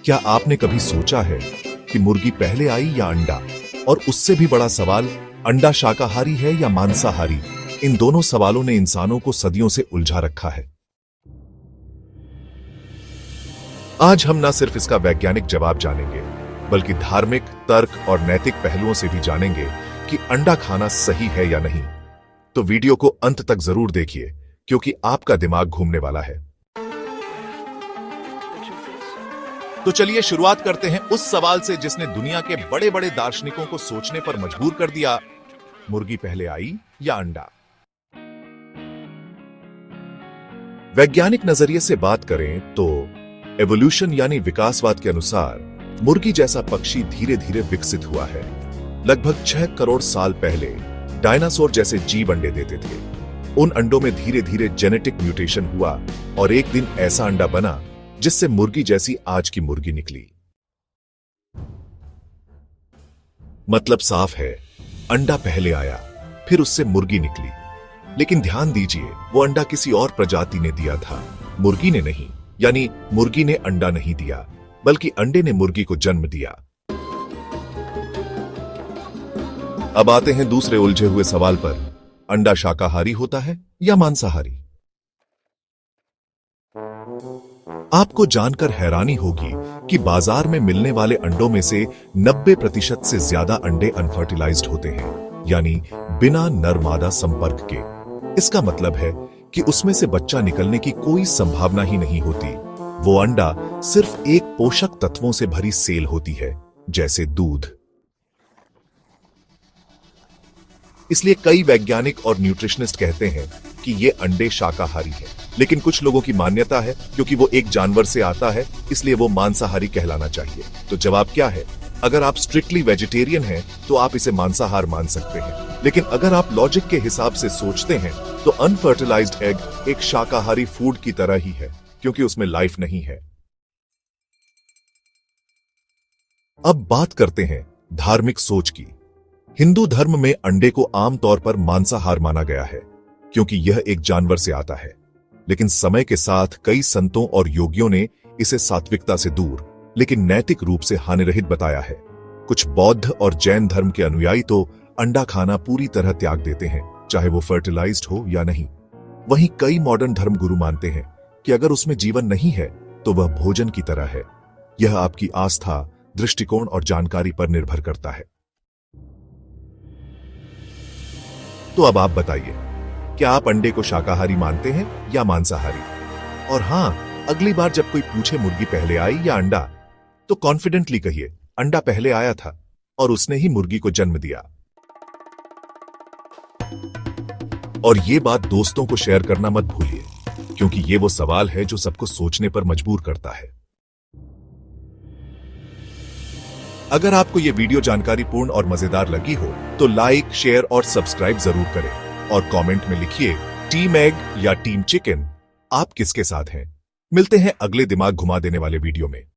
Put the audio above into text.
क्या आपने कभी सोचा है कि मुर्गी पहले आई या अंडा? और उससे भी बड़ा सवाल, अंडा शाकाहारी है या मांसाहारी? इन दोनों सवालों ने इंसानों को सदियों से उलझा रखा है। आज हम न सिर्फ इसका वैज्ञानिक जवाब जानेंगे, बल्कि धार्मिक, तर्क और नैतिक पहलुओं से भी जानेंगे कि अंडा खाना सही है या नहीं। तो वीडियो को अंत तक जरूर देखिए, क्योंकि आपका दिमाग घूमने वाला है। तो चलिए शुरुआत करते हैं उस सवाल से जिसने दुनिया के बड़े बड़े दार्शनिकों को सोचने पर मजबूर कर दिया। मुर्गी पहले आई या अंडा? वैज्ञानिक नजरिए से बात करें तो एवोल्यूशन यानी विकासवाद के अनुसार मुर्गी जैसा पक्षी धीरे धीरे विकसित हुआ है। लगभग 6 करोड़ साल पहले डायनासोर जैसे जीव अंडे देते थे। उन अंडों में धीरे धीरे जेनेटिक म्यूटेशन हुआ और एक दिन ऐसा अंडा बना जिससे मुर्गी जैसी आज की मुर्गी निकली। मतलब साफ है, अंडा पहले आया, फिर उससे मुर्गी निकली। लेकिन ध्यान दीजिए, वो अंडा किसी और प्रजाति ने दिया था, मुर्गी ने नहीं। यानी मुर्गी ने अंडा नहीं दिया, बल्कि अंडे ने मुर्गी को जन्म दिया। अब आते हैं दूसरे उलझे हुए सवाल पर, अंडा शाकाहारी होता है या मांसाहारी? आपको जानकर हैरानी होगी कि बाजार में मिलने वाले अंडों में से 90% से ज्यादा अंडे अनफर्टिलाइज्ड होते हैं, यानी बिना नर मादा संपर्क के। इसका मतलब है कि उसमें से बच्चा निकलने की कोई संभावना ही नहीं होती। वो अंडा सिर्फ एक पोषक तत्वों से भरी सेल होती है, जैसे दूध। इसलिए कई वैज्ञानिक और न्यूट्रिशनिस्ट कहते हैं कि ये अंडे शाकाहारी हैं। लेकिन कुछ लोगों की मान्यता है क्योंकि वो एक जानवर से आता है, इसलिए वो मांसाहारी कहलाना चाहिए। तो जवाब क्या है? अगर आप स्ट्रिक्टली वेजिटेरियन हैं तो आप इसे मांसाहार मान सकते हैं। लेकिन अगर आप लॉजिक के हिसाब से सोचते हैं तो अनफर्टिलाइज्ड एग एक शाकाहारी फूड की तरह ही है, क्योंकि उसमें लाइफ नहीं है। अब बात करते हैं धार्मिक सोच की। हिंदू धर्म में अंडे को आमतौर पर मांसाहार माना गया है, क्योंकि यह एक जानवर से आता है। लेकिन समय के साथ कई संतों और योगियों ने इसे सात्विकता से दूर, लेकिन नैतिक रूप से हानिरहित बताया है। कुछ बौद्ध और जैन धर्म के अनुयायी तो अंडा खाना पूरी तरह त्याग देते हैं, चाहे वो फर्टिलाइज्ड हो या नहीं। वहीं कई मॉडर्न धर्म गुरु मानते हैं कि अगर उसमें जीवन नहीं है तो वह भोजन की तरह है। यह आपकी आस्था, दृष्टिकोण और जानकारी पर निर्भर करता है। तो अब आप बताइए, क्या आप अंडे को शाकाहारी मानते हैं या मांसाहारी? और हां, अगली बार जब कोई पूछे मुर्गी पहले आई या अंडा, तो कॉन्फिडेंटली कहिए, अंडा पहले आया था और उसने ही मुर्गी को जन्म दिया। और ये बात दोस्तों को शेयर करना मत भूलिए, क्योंकि ये वो सवाल है जो सबको सोचने पर मजबूर करता है। अगर आपको ये वीडियो जानकारीपूर्ण और मजेदार लगी हो तो लाइक, शेयर और सब्सक्राइब जरूर करें और कमेंट में लिखिए टीम एग या टीम चिकन, आप किसके साथ हैं। मिलते हैं अगले दिमाग घुमा देने वाले वीडियो में।